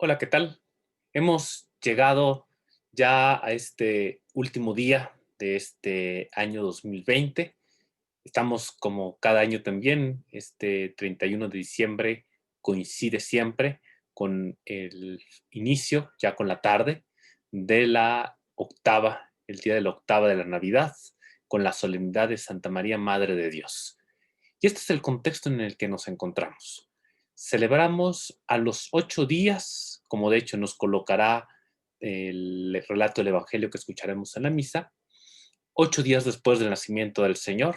Hola, ¿qué tal? Hemos llegado ya a este último día de este año 2020. Estamos como cada año también, este 31 de diciembre coincide siempre con el inicio, ya con la tarde, de la octava, el día de la octava de la Navidad, con la solemnidad de Santa María, Madre de Dios. Y este es el contexto en el que nos encontramos. Celebramos a los 8 días, como de hecho nos colocará el relato del Evangelio que escucharemos en la misa, 8 días después del nacimiento del Señor,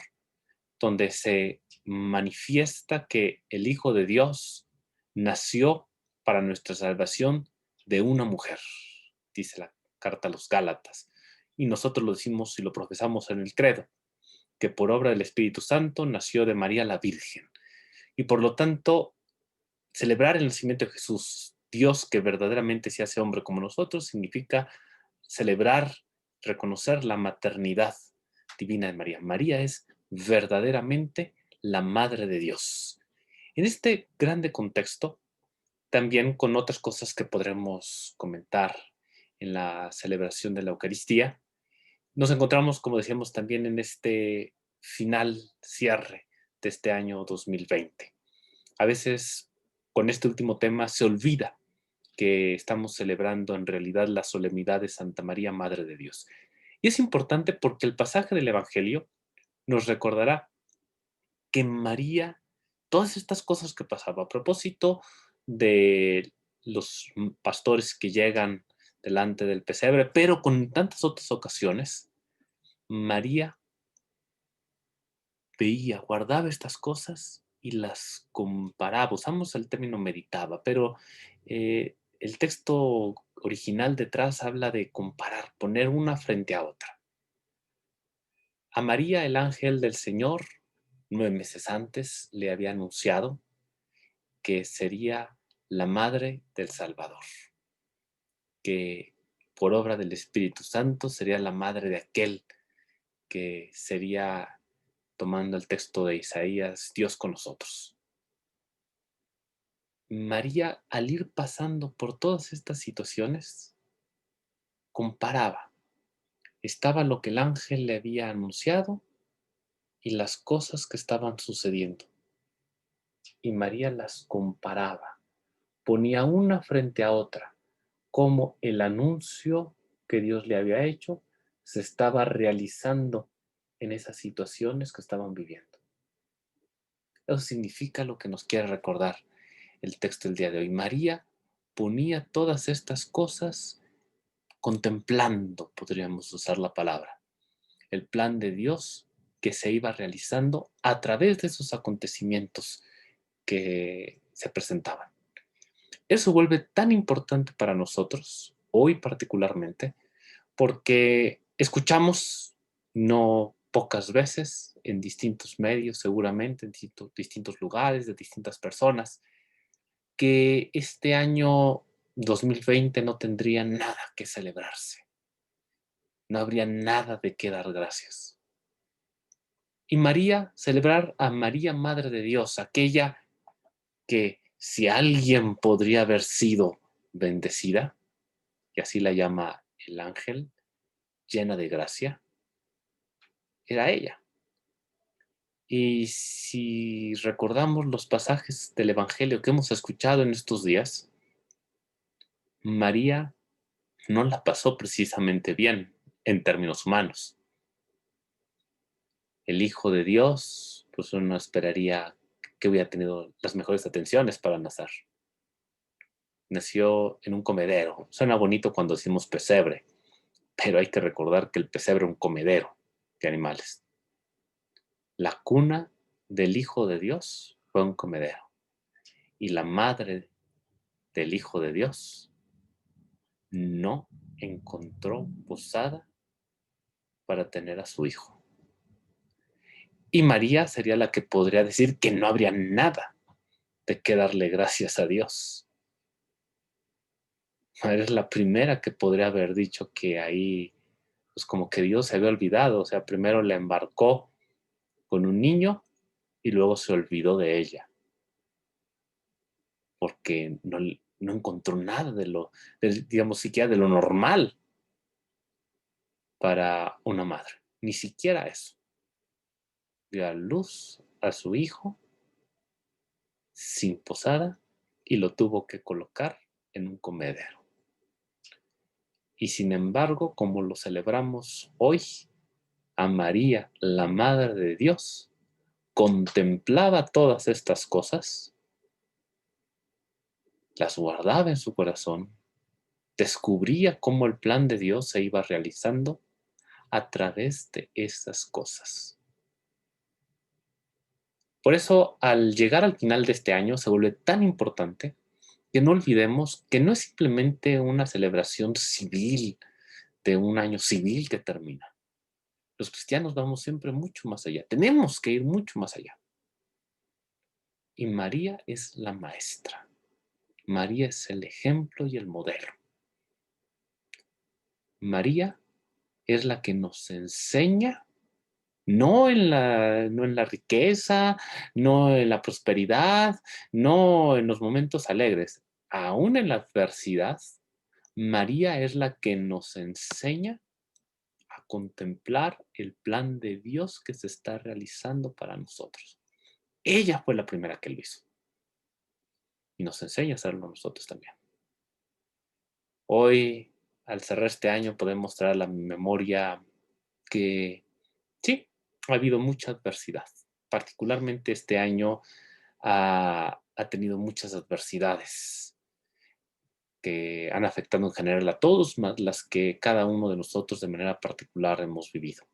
donde se manifiesta que el Hijo de Dios nació para nuestra salvación de una mujer, dice la carta a los Gálatas. Y nosotros lo decimos y lo profesamos en el credo, que por obra del Espíritu Santo nació de María la Virgen. Y por lo tanto, celebrar el nacimiento de Jesús, Dios que verdaderamente se hace hombre como nosotros, significa celebrar, reconocer la maternidad divina de María. María es verdaderamente la Madre de Dios. En este grande contexto, también con otras cosas que podremos comentar en la celebración de la Eucaristía, nos encontramos, como decíamos, también en este final, cierre de este año 2020. A veces con este último tema se olvida que estamos celebrando en realidad la solemnidad de Santa María, Madre de Dios. Y es importante porque el pasaje del Evangelio nos recordará que María, todas estas cosas que pasaba a propósito de los pastores que llegan delante del pesebre, pero con tantas otras ocasiones, María veía, guardaba estas cosas y las comparaba. Usamos el término meditaba, pero el texto original detrás habla de comparar, poner una frente a otra. A María el ángel del Señor, 9 meses antes, le había anunciado que sería la madre del Salvador, que por obra del Espíritu Santo sería la madre de aquel que sería, tomando el texto de Isaías, Dios con nosotros. María, al ir pasando por todas estas situaciones, comparaba. Estaba lo que el ángel le había anunciado y las cosas que estaban sucediendo. Y María las comparaba, ponía una frente a otra, como el anuncio que Dios le había hecho se estaba realizando en esas situaciones que estaban viviendo. Eso significa lo que nos quiere recordar el texto del día de hoy. María ponía todas estas cosas contemplando, podríamos usar la palabra, el plan de Dios que se iba realizando a través de esos acontecimientos que se presentaban. Eso vuelve tan importante para nosotros, hoy particularmente, porque escuchamos no pocas veces en distintos medios, seguramente, en distintos lugares, de distintas personas, que este año 2020 no tendría nada que celebrarse, no habría nada de qué dar gracias. Y María, celebrar a María, Madre de Dios, aquella que si alguien podría haber sido bendecida, y así la llama el ángel, llena de gracia, era ella. Y si recordamos los pasajes del Evangelio que hemos escuchado en estos días, María no la pasó precisamente bien en términos humanos. El Hijo de Dios, pues uno esperaría que hubiera tenido las mejores atenciones para nacer. Nació en un comedero. Suena bonito cuando decimos pesebre, pero hay que recordar que el pesebre es un comedero de animales. La cuna del Hijo de Dios fue un comedero. Y la madre del Hijo de Dios no encontró posada para tener a su hijo. Y María sería la que podría decir que no habría nada de qué darle gracias a Dios. María es la primera que podría haber dicho que ahí, pues como que Dios se había olvidado. O sea, primero la embarcó con un niño y luego se olvidó de ella, porque No encontró nada digamos, siquiera de lo normal para una madre. Ni siquiera eso. Dio a luz a su hijo sin posada y lo tuvo que colocar en un comedero. Y sin embargo, como lo celebramos hoy, a María, la Madre de Dios, contemplaba todas estas cosas, las guardaba en su corazón, descubría cómo el plan de Dios se iba realizando a través de esas cosas. Por eso, al llegar al final de este año, se vuelve tan importante que no olvidemos que no es simplemente una celebración civil de un año civil que termina. Los cristianos vamos siempre mucho más allá. Tenemos que ir mucho más allá. Y María es la maestra. María es el ejemplo y el modelo. María es la que nos enseña, no en la riqueza, no en la prosperidad, no en los momentos alegres, aún en la adversidad. María es la que nos enseña a contemplar el plan de Dios que se está realizando para nosotros. Ella fue la primera que lo hizo y nos enseña a hacerlo nosotros también. Hoy, al cerrar este año, podemos traer a la memoria que sí, ha habido mucha adversidad. Particularmente este año ha tenido muchas adversidades que han afectado en general a todos, más las que cada uno de nosotros de manera particular hemos vivido.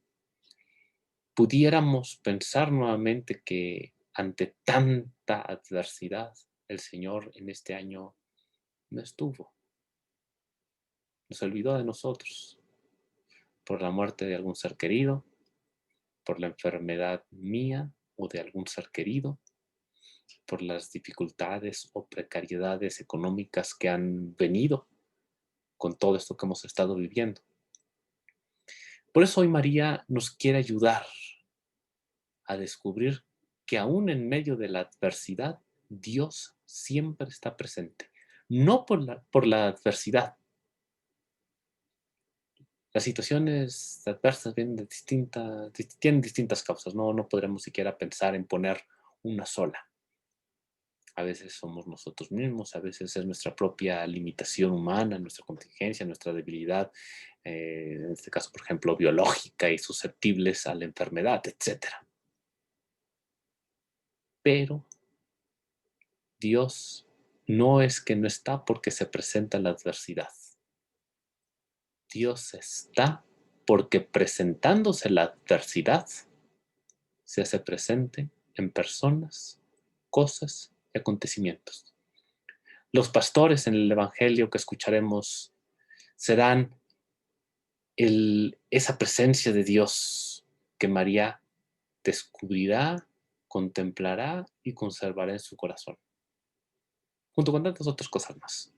Pudiéramos pensar nuevamente que ante tanta adversidad, el Señor en este año no estuvo, nos olvidó de nosotros por la muerte de algún ser querido, por la enfermedad mía o de algún ser querido, por las dificultades o precariedades económicas que han venido con todo esto que hemos estado viviendo. Por eso hoy María nos quiere ayudar a descubrir que aún en medio de la adversidad, Dios siempre está presente. No por la adversidad. Las situaciones adversas vienen tienen distintas causas. No podremos siquiera pensar en poner una sola. A veces somos nosotros mismos, a veces es nuestra propia limitación humana, nuestra contingencia, nuestra debilidad, en este caso, por ejemplo, biológica y susceptibles a la enfermedad, etcétera. Pero Dios no es que no está porque se presenta la adversidad. Dios está porque presentándose la adversidad, se hace presente en personas, cosas y acontecimientos. Los pastores en el Evangelio que escucharemos serán esa presencia de Dios que María descubrirá, contemplará y conservará en su corazón, junto con tantas otras cosas más.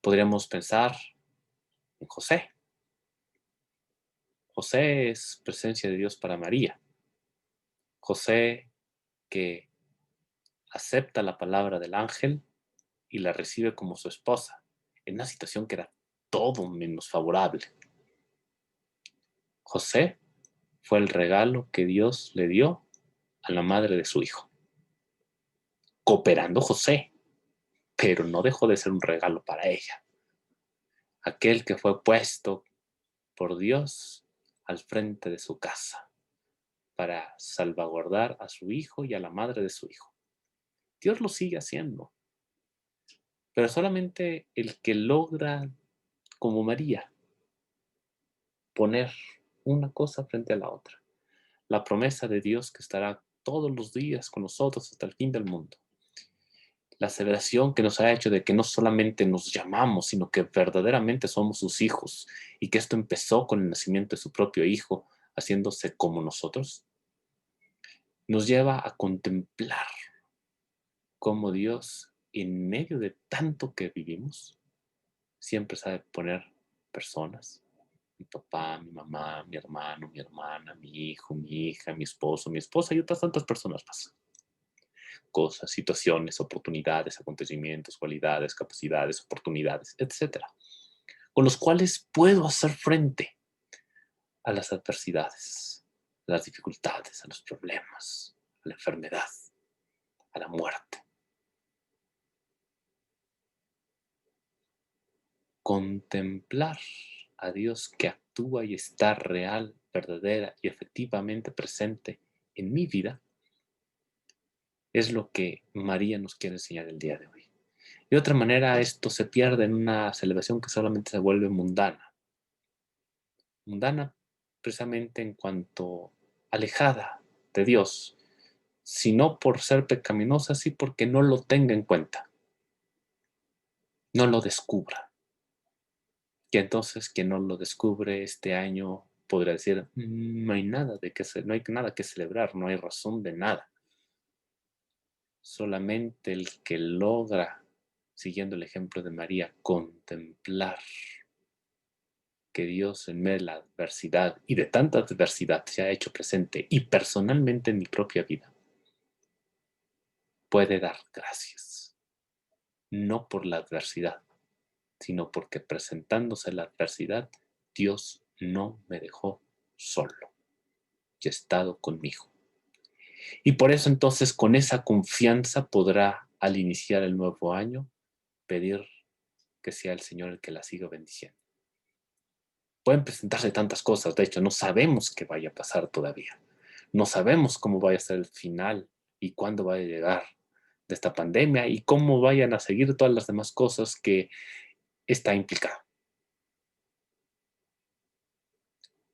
Podríamos pensar en José. José es presencia de Dios para María. José que acepta la palabra del ángel y la recibe como su esposa, en una situación que era todo menos favorable. José fue el regalo que Dios le dio a la madre de su hijo. Cooperando José, pero no dejó de ser un regalo para ella. Aquel que fue puesto por Dios al frente de su casa para salvaguardar a su hijo y a la madre de su hijo. Dios lo sigue haciendo, pero solamente el que logra, como María, poner una cosa frente a la otra. La promesa de Dios que estará todos los días con nosotros hasta el fin del mundo. La aseveración que nos ha hecho de que no solamente nos llamamos, sino que verdaderamente somos sus hijos y que esto empezó con el nacimiento de su propio hijo, haciéndose como nosotros, nos lleva a contemplar cómo Dios, en medio de tanto que vivimos, siempre sabe poner personas, mi papá, mi mamá, mi hermano, mi hermana, mi hijo, mi hija, mi esposo, mi esposa y otras tantas personas más. cosas, situaciones, oportunidades, acontecimientos, cualidades, capacidades, oportunidades, etcétera, con los cuales puedo hacer frente a las adversidades, a las dificultades, a los problemas, a la enfermedad, a la muerte. Contemplar a Dios que actúa y está real, verdadera y efectivamente presente en mi vida es lo que María nos quiere enseñar el día de hoy. De otra manera, esto se pierde en una celebración que solamente se vuelve mundana. Mundana precisamente en cuanto alejada de Dios, si no por ser pecaminosa, sí porque no lo tenga en cuenta, no lo descubra. Y entonces quien no lo descubre este año podrá decir, no hay nada no hay nada que celebrar, no hay razón de nada. Solamente el que logra, siguiendo el ejemplo de María, contemplar que Dios en medio de la adversidad y de tanta adversidad se ha hecho presente y personalmente en mi propia vida, puede dar gracias, no por la adversidad, sino porque presentándose la adversidad, Dios no me dejó solo y ha estado conmigo. Y por eso entonces con esa confianza podrá al iniciar el nuevo año pedir que sea el Señor el que la siga bendiciendo. Pueden presentarse tantas cosas, de hecho no sabemos qué vaya a pasar todavía. No sabemos cómo vaya a ser el final y cuándo vaya a llegar de esta pandemia y cómo vayan a seguir todas las demás cosas que está implicado.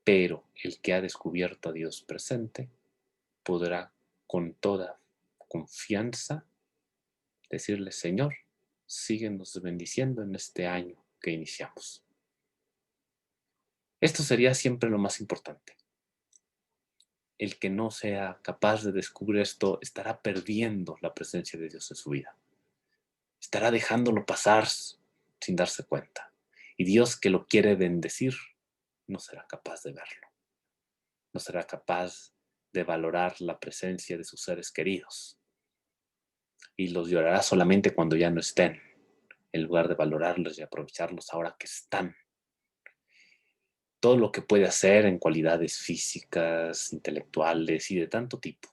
Pero el que ha descubierto a Dios presente podrá con toda confianza decirle, Señor, síguenos bendiciendo en este año que iniciamos. Esto sería siempre lo más importante. El que no sea capaz de descubrir esto estará perdiendo la presencia de Dios en su vida. Estará dejándolo pasar sin darse cuenta. Y Dios que lo quiere bendecir no será capaz de verlo. No será capaz de valorar la presencia de sus seres queridos. Y los llorará solamente cuando ya no estén, en lugar de valorarlos y aprovecharlos ahora que están. Todo lo que puede hacer en cualidades físicas, intelectuales y de tanto tipo,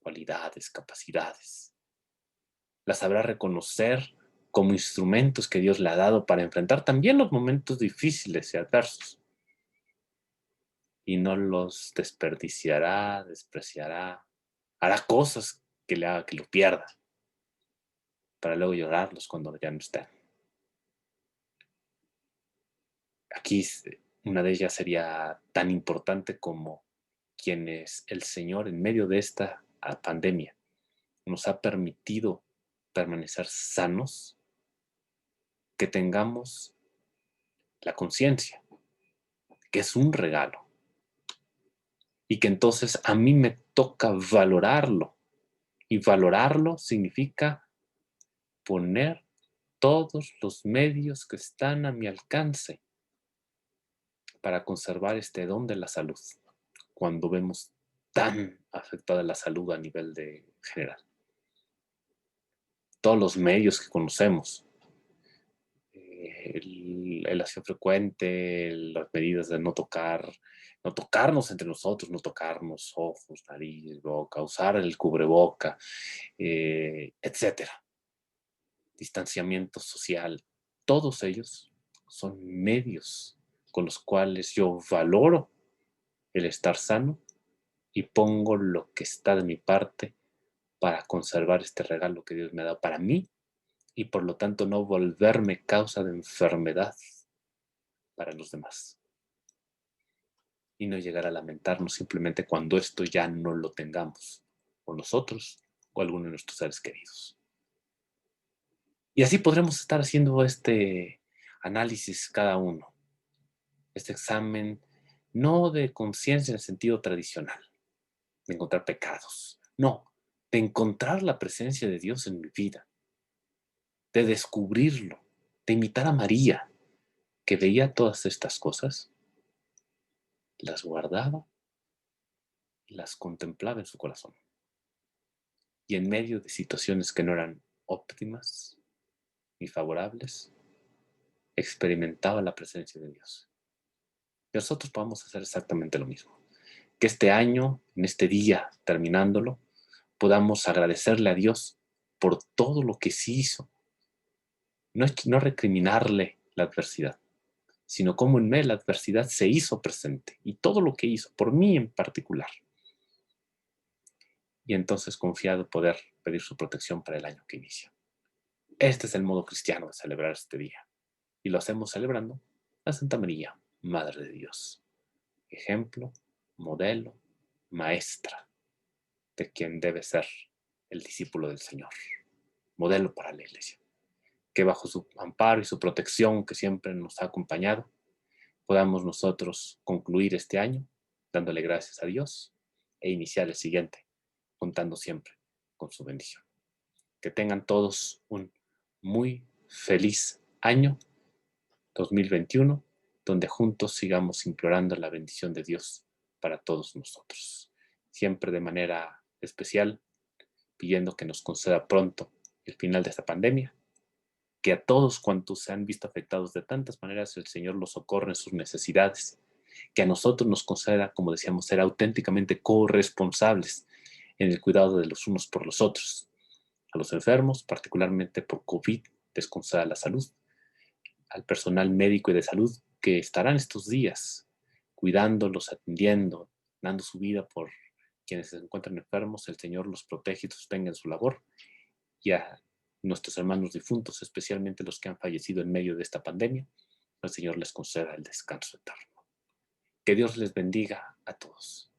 cualidades, capacidades. Las sabrá reconocer como instrumentos que Dios le ha dado para enfrentar también los momentos difíciles y adversos. Y no los desperdiciará, despreciará, hará cosas que le haga que lo pierda, para luego llorarlos cuando ya no estén. Aquí una de ellas sería tan importante como quienes el Señor en medio de esta pandemia nos ha permitido permanecer sanos, que tengamos la conciencia, que es un regalo, y que entonces a mí me toca valorarlo, y valorarlo significa poner todos los medios que están a mi alcance para conservar este don de la salud, cuando vemos tan afectada la salud a nivel de general. Todos los medios que conocemos, el aseo frecuente, las medidas de no tocar, no tocarnos entre nosotros, no tocarnos ojos, nariz, boca, usar el cubreboca, etcétera. Distanciamiento social, todos ellos son medios con los cuales yo valoro el estar sano y pongo lo que está de mi parte para conservar este regalo que Dios me ha dado para mí y por lo tanto no volverme causa de enfermedad para los demás. Y no llegar a lamentarnos simplemente cuando esto ya no lo tengamos, o nosotros, o alguno de nuestros seres queridos. Y así podremos estar haciendo este análisis cada uno, este examen, no de conciencia en el sentido tradicional, de encontrar pecados, no, de encontrar la presencia de Dios en mi vida, de descubrirlo, de imitar a María, que veía todas estas cosas, las guardaba y las contemplaba en su corazón. y en medio de situaciones que no eran óptimas ni favorables, experimentaba la presencia de Dios. Y nosotros podamos hacer exactamente lo mismo. Que este año, en este día, terminándolo, podamos agradecerle a Dios por todo lo que sí hizo. No recriminarle la adversidad, sino cómo en medio de la adversidad se hizo presente y todo lo que hizo, por mí en particular. Y entonces confiado poder pedir su protección para el año que inicia. Este es el modo cristiano de celebrar este día. Y lo hacemos celebrando a Santa María, Madre de Dios. Ejemplo, modelo, maestra de quien debe ser el discípulo del Señor. Modelo para la Iglesia. Que bajo su amparo y su protección que siempre nos ha acompañado, podamos nosotros concluir este año dándole gracias a Dios e iniciar el siguiente contando siempre con su bendición. Que tengan todos un muy feliz año 2021, donde juntos sigamos implorando la bendición de Dios para todos nosotros. Siempre de manera especial, pidiendo que nos conceda pronto el final de esta pandemia, que a todos cuantos se han visto afectados de tantas maneras el Señor los socorre en sus necesidades, que a nosotros nos conceda, como decíamos, ser auténticamente corresponsables en el cuidado de los unos por los otros. A los enfermos, particularmente por COVID, les conceda la salud. Al personal médico y de salud que estarán estos días cuidándolos, atendiendo, dando su vida por quienes se encuentran enfermos, el Señor los protege y sostenga en su labor. Y a nuestros hermanos difuntos, especialmente los que han fallecido en medio de esta pandemia, el Señor les conceda el descanso eterno. Que Dios les bendiga a todos.